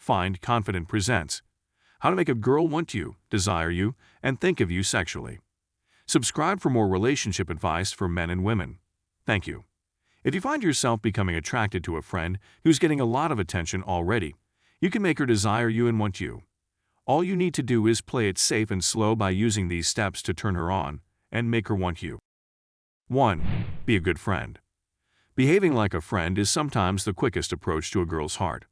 Find Confident presents How to Make a Girl Want You, Desire You, and Think of You Sexually. Subscribe for more relationship advice for men and women. Thank you. If you find yourself becoming attracted to a friend who's getting a lot of attention already, you can make her desire you and want you. All you need to do is play it safe and slow by using these steps to turn her on and make her want you. 1. Be a good friend. Behaving like a friend is sometimes the quickest approach to a girl's heart.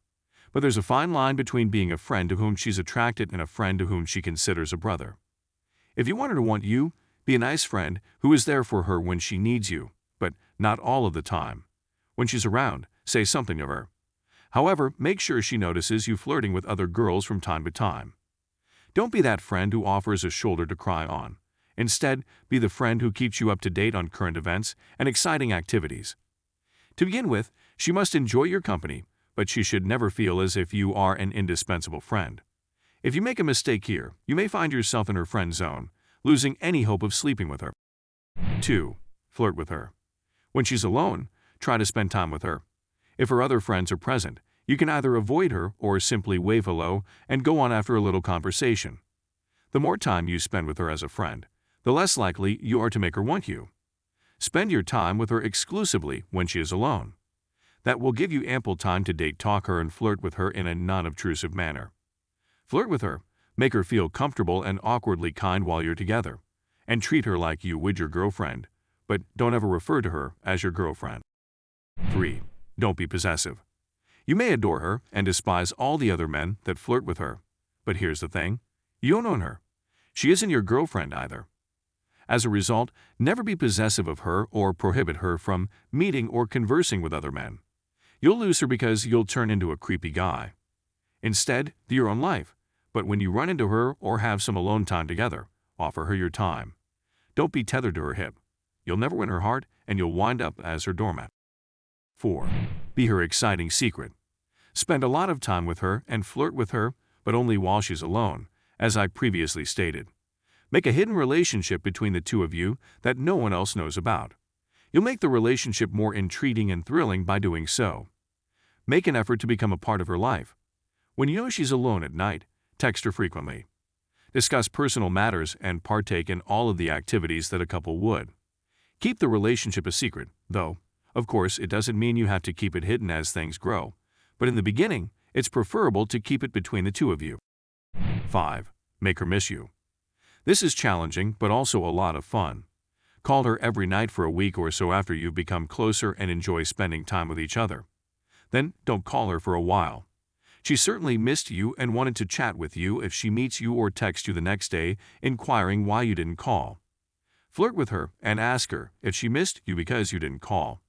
But there's a fine line between being a friend to whom she's attracted and a friend to whom she considers a brother. If you want her to want you, be a nice friend who is there for her when she needs you, but not all of the time. When she's around, say something to her. However, make sure she notices you flirting with other girls from time to time. Don't be that friend who offers a shoulder to cry on. Instead, be the friend who keeps you up to date on current events and exciting activities. To begin with, she must enjoy your company, but she should never feel as if you are an indispensable friend. If you make a mistake here, you may find yourself in her friend zone, losing any hope of sleeping with her. 2. Flirt with her. When she's alone, try to spend time with her. If her other friends are present, you can either avoid her or simply wave hello and go on after a little conversation. The more time you spend with her as a friend, the less likely you are to make her want you. Spend your time with her exclusively when she is alone. That will give you ample time to date talk her and flirt with her in a non-obtrusive manner. Flirt with her, make her feel comfortable and awkwardly kind while you're together, and treat her like you would your girlfriend, but don't ever refer to her as your girlfriend. 3. Don't be possessive. You may adore her and despise all the other men that flirt with her, but here's the thing, you don't own her. She isn't your girlfriend either. As a result, never be possessive of her or prohibit her from meeting or conversing with other men. You'll lose her because you'll turn into a creepy guy. Instead, do your own life, but when you run into her or have some alone time together, offer her your time. Don't be tethered to her hip. You'll never win her heart and you'll wind up as her doormat. 4. Be her exciting secret. Spend a lot of time with her and flirt with her, but only while she's alone, as I previously stated. Make a hidden relationship between the two of you that no one else knows about. You'll make the relationship more intriguing and thrilling by doing so. Make an effort to become a part of her life. When you know she's alone at night, text her frequently. Discuss personal matters and partake in all of the activities that a couple would. Keep the relationship a secret, though, of course, it doesn't mean you have to keep it hidden as things grow, but in the beginning, it's preferable to keep it between the two of you. 5. Make her miss you. This is challenging, but also a lot of fun. Call her every night for a week or so after you've become closer and enjoy spending time with each other. Then don't call her for a while. She certainly missed you and wanted to chat with you if she meets you or texts you the next day inquiring why you didn't call. Flirt with her and ask her if she missed you because you didn't call.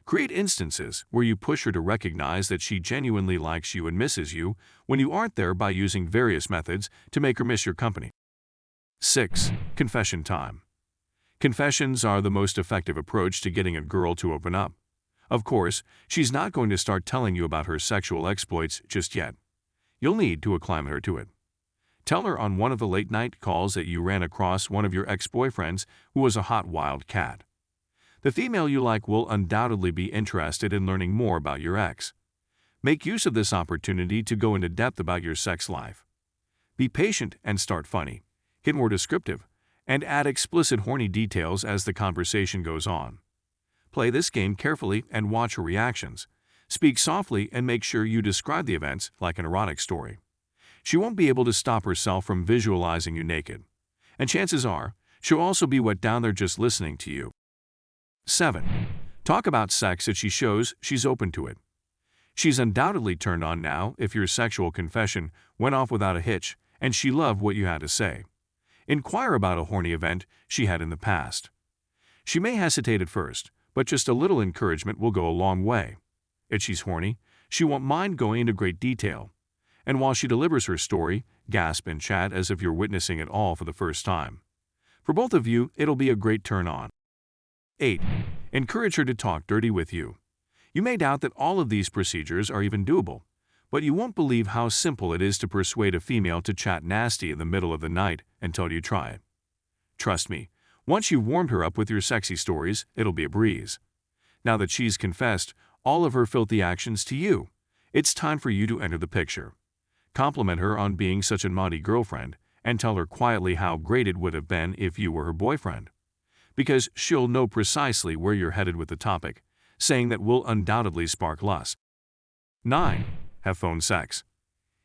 Create instances where you push her to recognize that she genuinely likes you and misses you when you aren't there by using various methods to make her miss your company. 6. Confession time. Confessions are the most effective approach to getting a girl to open up. Of course, she's not going to start telling you about her sexual exploits just yet. You'll need to acclimate her to it. Tell her on one of the late-night calls that you ran across one of your ex-boyfriends who was a hot wild cat. The female you like will undoubtedly be interested in learning more about your ex. Make use of this opportunity to go into depth about your sex life. Be patient and start funny. Get more descriptive, and add explicit horny details as the conversation goes on. Play this game carefully and watch her reactions. Speak softly and make sure you describe the events like an erotic story. She won't be able to stop herself from visualizing you naked. And chances are, she'll also be wet down there just listening to you. 7. Talk about sex that she shows she's open to it. She's undoubtedly turned on now if your sexual confession went off without a hitch and she loved what you had to say. Inquire about a horny event she had in the past. She may hesitate at first, but just a little encouragement will go a long way. If she's horny, she won't mind going into great detail. And while she delivers her story, gasp and chat as if you're witnessing it all for the first time. For both of you, it'll be a great turn-on. 8. Encourage her to talk dirty with you. You may doubt that all of these procedures are even doable, but you won't believe how simple it is to persuade a female to chat nasty in the middle of the night until you try it. Trust me, once you've warmed her up with your sexy stories, it'll be a breeze. Now that she's confessed all of her filthy actions to you, it's time for you to enter the picture. Compliment her on being such a naughty girlfriend and tell her quietly how great it would have been if you were her boyfriend. Because she'll know precisely where you're headed with the topic, saying that will undoubtedly spark lust. 9. Have phone sex.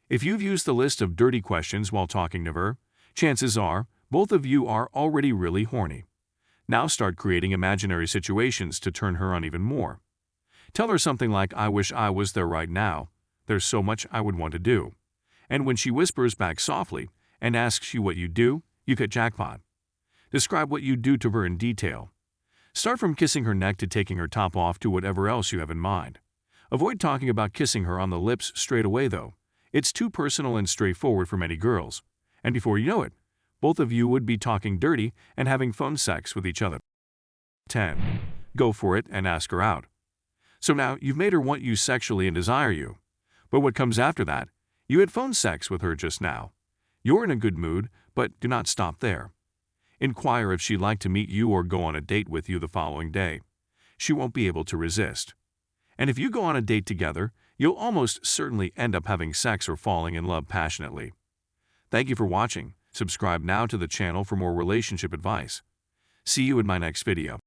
If you've used the list of dirty questions while talking to her, chances are both of you are already really horny. Now start creating imaginary situations to turn her on even more. Tell her something like, "I wish I was there right now. There's so much I would want to do." And when she whispers back softly and asks you what you do, you hit jackpot. Describe what you do to her in detail. Start from kissing her neck to taking her top off to whatever else you have in mind. Avoid talking about kissing her on the lips straight away though. It's too personal and straightforward for many girls. And before you know it, both of you would be talking dirty and having phone sex with each other. 10. Go for it and ask her out. So now you've made her want you sexually and desire you. But what comes after that? You had phone sex with her just now. You're in a good mood, but do not stop there. Inquire if she'd like to meet you or go on a date with you the following day. She won't be able to resist. And if you go on a date together, you'll almost certainly end up having sex or falling in love passionately. Thank you for watching. Subscribe now to the channel for more relationship advice. See you in my next video.